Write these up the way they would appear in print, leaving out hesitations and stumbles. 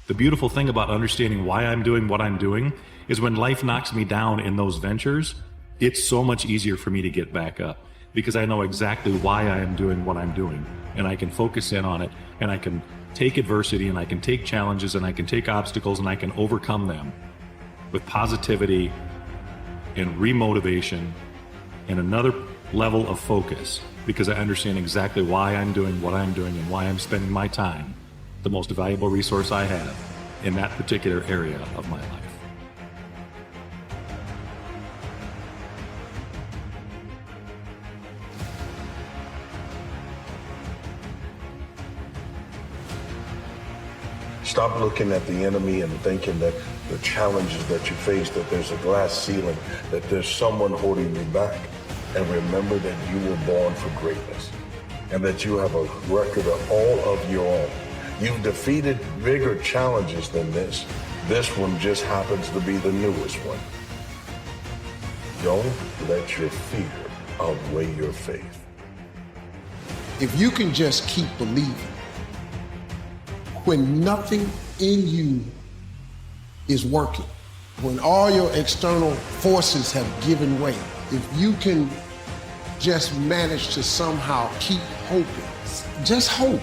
The beautiful thing about understanding why I'm doing what I'm doing is when life knocks me down in those ventures, it's so much easier for me to get back up because I know exactly why I am doing what I'm doing, and I can focus in on it, and I can take adversity, and I can take challenges, and I can take obstacles, and I can overcome them with positivity and remotivation and another level of focus, because I understand exactly why I'm doing what I'm doing and why I'm spending my time, the most valuable resource I have in that particular area of my life. Stop looking at the enemy and thinking that the challenges that you face, that there's a glass ceiling, that there's someone holding you back. And remember that you were born for greatness and that you have a record of all of your own. You've defeated bigger challenges than this. This one just happens to be the newest one. Don't let your fear outweigh your faith. If you can just keep believing, when nothing in you is working, when all your external forces have given way, if you can just manage to somehow keep hoping, just hope.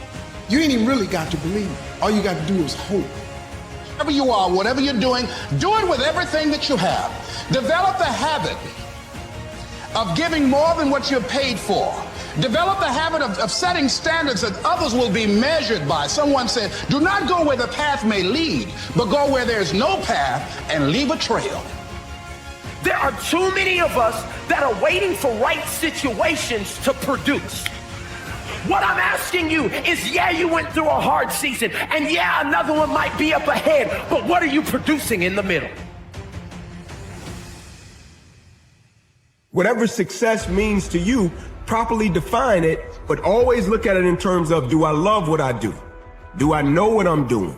You ain't even really got to believe. All you got to do is hope. Wherever you are, whatever you're doing, do it with everything that you have. Develop the habit of giving more than what you're paid for. Develop the habit of setting standards that others will be measured by. Someone said, do not go where the path may lead, but go where there's no path and leave a trail. There are too many of us that are waiting for right situations to produce. What I'm asking you is, yeah, you went through a hard season, and yeah, another one might be up ahead, but what are you producing in the middle? Whatever success means to you, properly define it, but always look at it in terms of, do I love what I do? Do I know what I'm doing?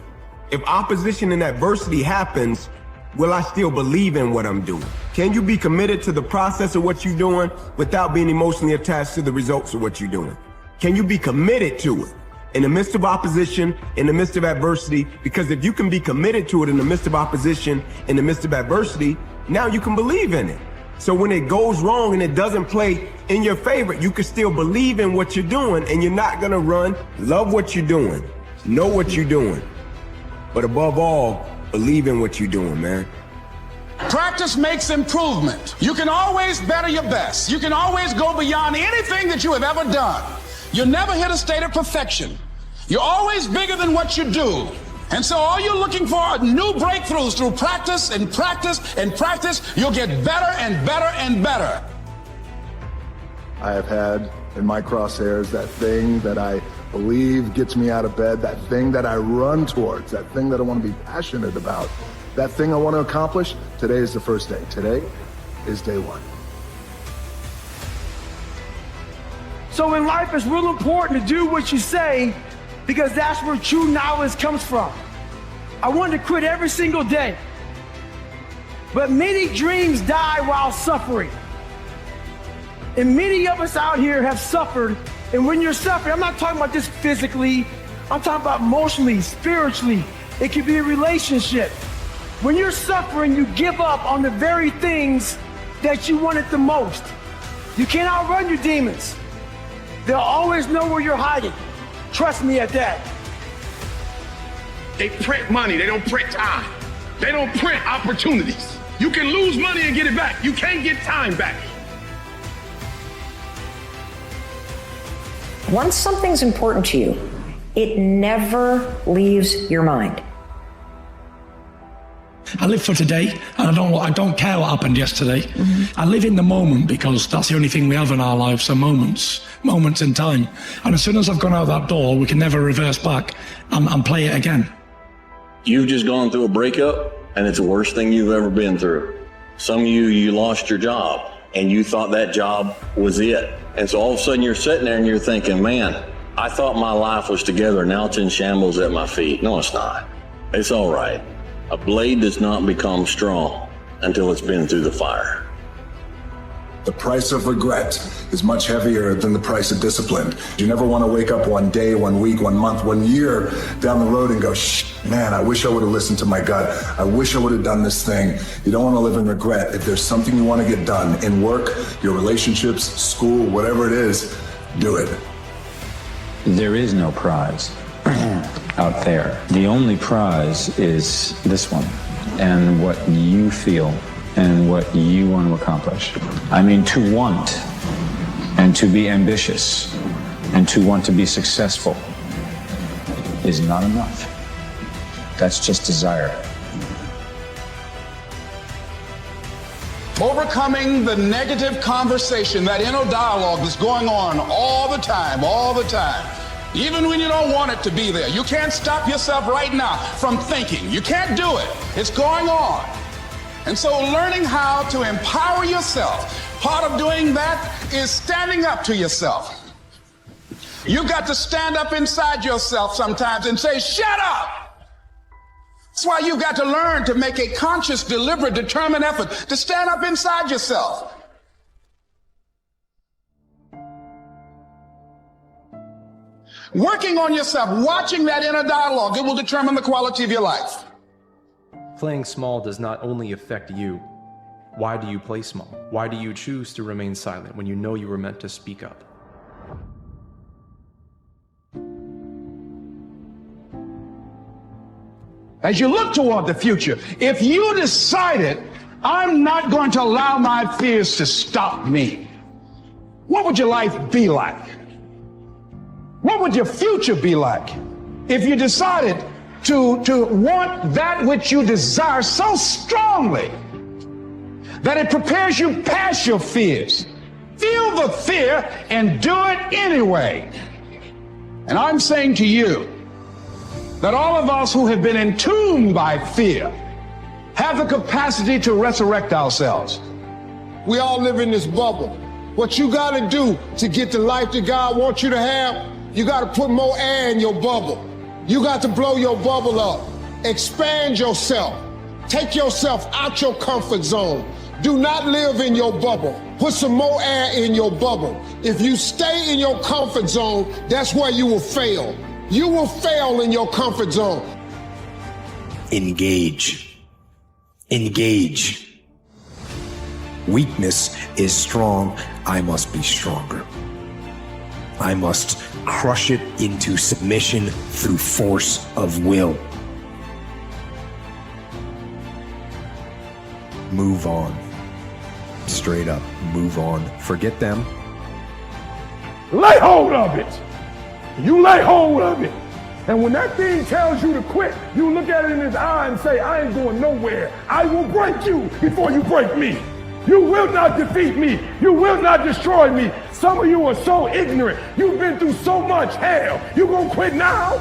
If opposition and adversity happens, will I still believe in what I'm doing? Can you be committed to the process of what you're doing without being emotionally attached to the results of what you're doing? Can you be committed to it in the midst of opposition, in the midst of adversity? Because if you can be committed to it in the midst of opposition, in the midst of adversity, now you can believe in it. So when it goes wrong and it doesn't play in your favor, you can still believe in what you're doing, and you're not gonna run. Love what you're doing, know what you're doing, but above all, believe in what you're doing, man. Practice makes improvement. You can always better your best. You can always go beyond anything that you have ever done. You'll never hit a state of perfection. You're always bigger than what you do. And so all you're looking for are new breakthroughs through practice and practice and practice. You'll get better and better and better. I have had in my crosshairs that thing that I believe gets me out of bed, that thing that I run towards, that thing that I want to be passionate about, that thing I want to accomplish. Today is the first day. Today is day one. So in life, it's real important to do what you say, because that's where true knowledge comes from. I wanted to quit every single day, but many dreams die while suffering. And many of us out here have suffered. And when you're suffering, I'm not talking about just physically, I'm talking about emotionally, spiritually. It could be a relationship. When you're suffering, you give up on the very things that you wanted the most. You can't outrun your demons. They'll always know where you're hiding. Trust me at that. They print money, they don't print time. They don't print opportunities. You can lose money and get it back. You can't get time back. Once something's important to you, it never leaves your mind. I live for today, and I don't care what happened yesterday. Mm-hmm. I live in the moment, because that's the only thing we have in our lives, are moments in time. And as soon as I've gone out that door, we can never reverse back and play it again. You've just gone through a breakup, and it's the worst thing you've ever been through. Some of you lost your job, and you thought that job was it. And so all of a sudden you're sitting there and you're thinking, man, I thought my life was together, now it's in shambles at my feet. No, it's not. It's all right. A blade does not become strong until it's been through the fire. The price of regret is much heavier than the price of discipline. You never want to wake up one day, 1 week, 1 month, 1 year down the road and go, man, I wish I would have listened to my gut. I wish I would have done this thing. You don't want to live in regret. If there's something you want to get done in work, your relationships, school, whatever it is, do it. There is no prize out there. The only prize is this one and what you feel and what you want to accomplish. I mean, to want and to be ambitious and to want to be successful is not enough. That's just desire. Overcoming the negative conversation, that inner dialogue that's going on all the time, even when you don't want it to be there. You can't stop yourself right now from thinking. You can't do it. It's going on. And so learning how to empower yourself, part of doing that is standing up to yourself. You've got to stand up inside yourself sometimes and say, shut up. That's why you've got to learn to make a conscious, deliberate, determined effort to stand up inside yourself. Working on yourself, watching that inner dialogue, it will determine the quality of your life. Playing small does not only affect you. Why do you play small? Why do you choose to remain silent when you know you were meant to speak up? As you look toward the future, if you decided, I'm not going to allow my fears to stop me, what would your life be like? What would your future be like if you decided to want that which you desire so strongly that it prepares you past your fears? Feel the fear and do it anyway. And I'm saying to you that all of us who have been entombed by fear have the capacity to resurrect ourselves. We all live in this bubble. What you got to do to get the life that God wants you to have, you got to put more air in your bubble. You got to blow your bubble up. Expand yourself. Take yourself out your comfort zone. Do not live in your bubble. Put some more air in your bubble. If you stay in your comfort zone, that's where you will fail. You will fail in your comfort zone. Engage. Engage. Weakness is strong. I must be stronger. I must crush it into submission through force of will. Move on. Straight up, move on. Forget them. Lay hold of it. You lay hold of it. And when that thing tells you to quit, you look at it in his eye and say, I ain't going nowhere. I will break you before you break me. You will not defeat me. You will not destroy me. Some of you are so ignorant. You've been through so much hell. You gonna quit now?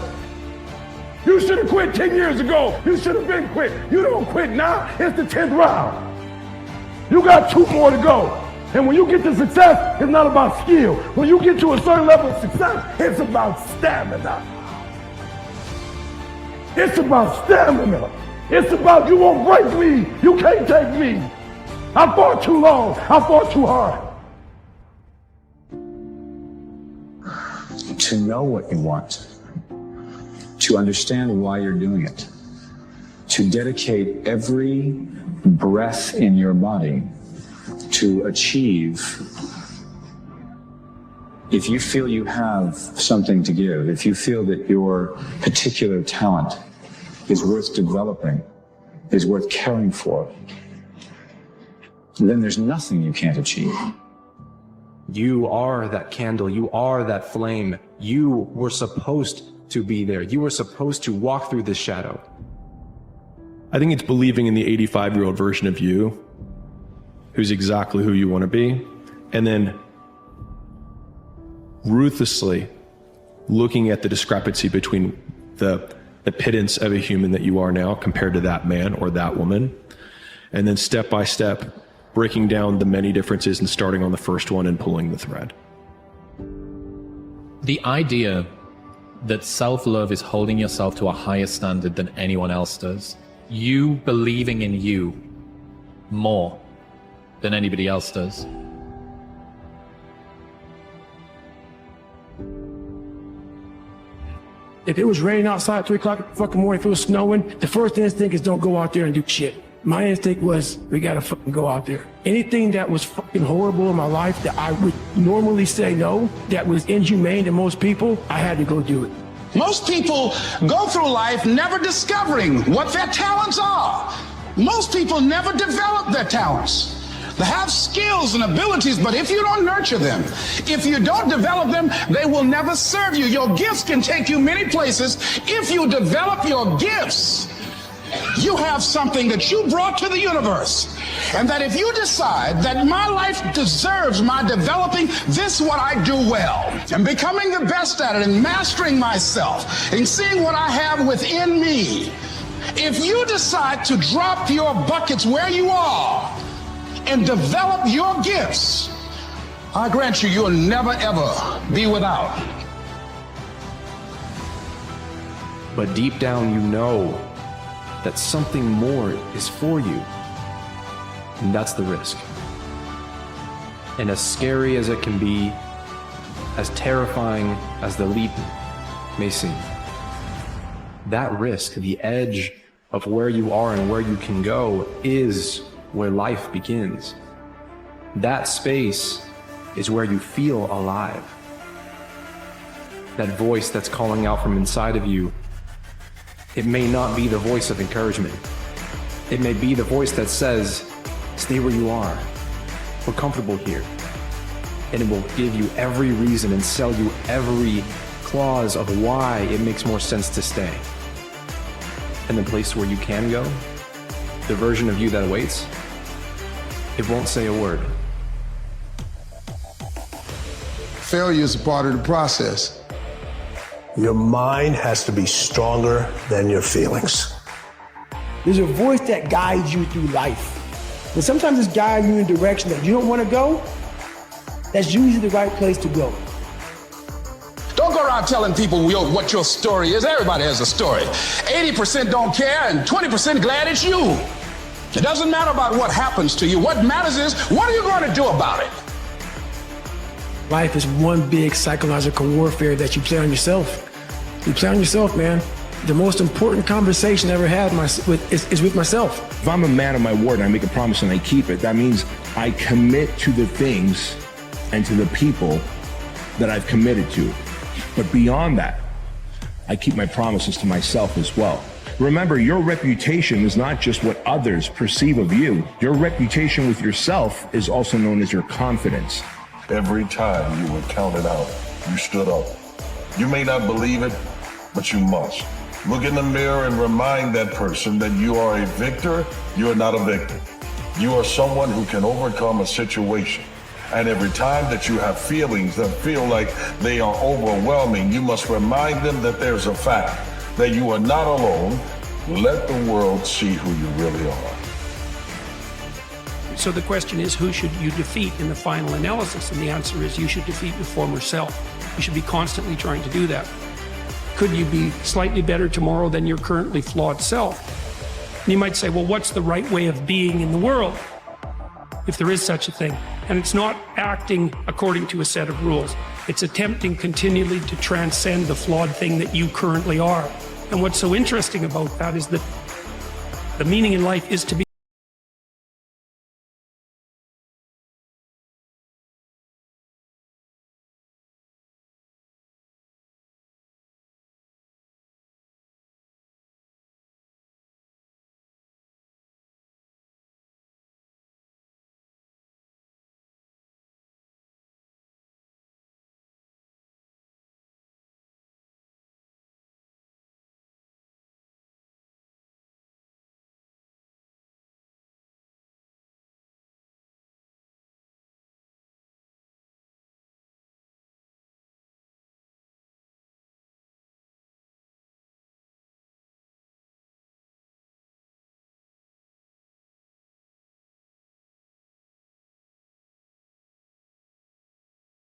You should have quit 10 years ago. You should have been quit. You don't quit now. It's the 10th round. You got 2 more to go. And when you get to success, it's not about skill. When you get to a certain level of success, it's about stamina. It's about stamina. It's about you won't break me. You can't take me. I fought too long. I fought too hard. To know what you want, to understand why you're doing it, to dedicate every breath in your body to achieve. If you feel you have something to give, if you feel that your particular talent is worth developing, is worth caring for, then there's nothing you can't achieve. You are that candle. You are that flame. You were supposed to be there. You were supposed to walk through this shadow. I think it's believing in the 85-year-old version of you, who's exactly who you want to be, and then ruthlessly looking at the discrepancy between the pittance of a human that you are now compared to that man or that woman, and then step by step breaking down the many differences and starting on the first one and pulling the thread. The idea that self-love is holding yourself to a higher standard than anyone else does, you believing in you more than anybody else does, If it was raining outside at 3 o'clock in the fucking morning, if it was snowing, the first instinct is don't go out there and do shit. My instinct was, we gotta fucking go out there. Anything that was fucking horrible in my life that I would normally say no, that was inhumane to most people, I had to go do it. Most people go through life never discovering what their talents are. Most people never develop their talents. They have skills and abilities, but if you don't nurture them, if you don't develop them, they will never serve you. Your gifts can take you many places. If you develop your gifts, you have something that you brought to the universe. And that if you decide that my life deserves my developing this what I do well, and becoming the best at it, and mastering myself, and seeing what I have within me, if you decide to drop your buckets where you are and develop your gifts, I grant you, you'll never ever be without. But deep down, you know that something more is for you. And that's the risk. And as scary as it can be, as terrifying as the leap may seem, that risk, the edge of where you are and where you can go, is where life begins. That space is where you feel alive. That voice that's calling out from inside of you, it may not be the voice of encouragement. It may be the voice that says, stay where you are. We're comfortable here. And it will give you every reason and sell you every clause of why it makes more sense to stay. And the place where you can go, the version of you that awaits, it won't say a word. Failure is a part of the process. Your mind has to be stronger than your feelings. There's a voice that guides you through life. But sometimes it's guiding you in a direction that you don't want to go. That's usually the right place to go. Don't go around telling people what your story is. Everybody has a story. 80% don't care and 20% glad it's you. It doesn't matter about what happens to you. What matters is, what are you going to do about it? Life is one big psychological warfare that you play on yourself. You play on yourself, man. The most important conversation I ever had is with myself. If I'm a man of my word and I make a promise and I keep it, that means I commit to the things and to the people that I've committed to. But beyond that, I keep my promises to myself as well. Remember, your reputation is not just what others perceive of you. Your reputation with yourself is also known as your confidence. Every time you were counted out, you stood up. You may not believe it, but you must. Look in the mirror and remind that person that you are a victor, you are not a victim. You are someone who can overcome a situation. And every time that you have feelings that feel like they are overwhelming, you must remind them that there's a fact, that you are not alone. Let the world see who you really are. So the question is, who should you defeat in the final analysis? And the answer is, you should defeat your former self. You should be constantly trying to do that. Could you be slightly better tomorrow than your currently flawed self? And you might say, well, what's the right way of being in the world, if there is such a thing? And it's not acting according to a set of rules. It's attempting continually to transcend the flawed thing that you currently are. And what's so interesting about that is that the meaning in life is to be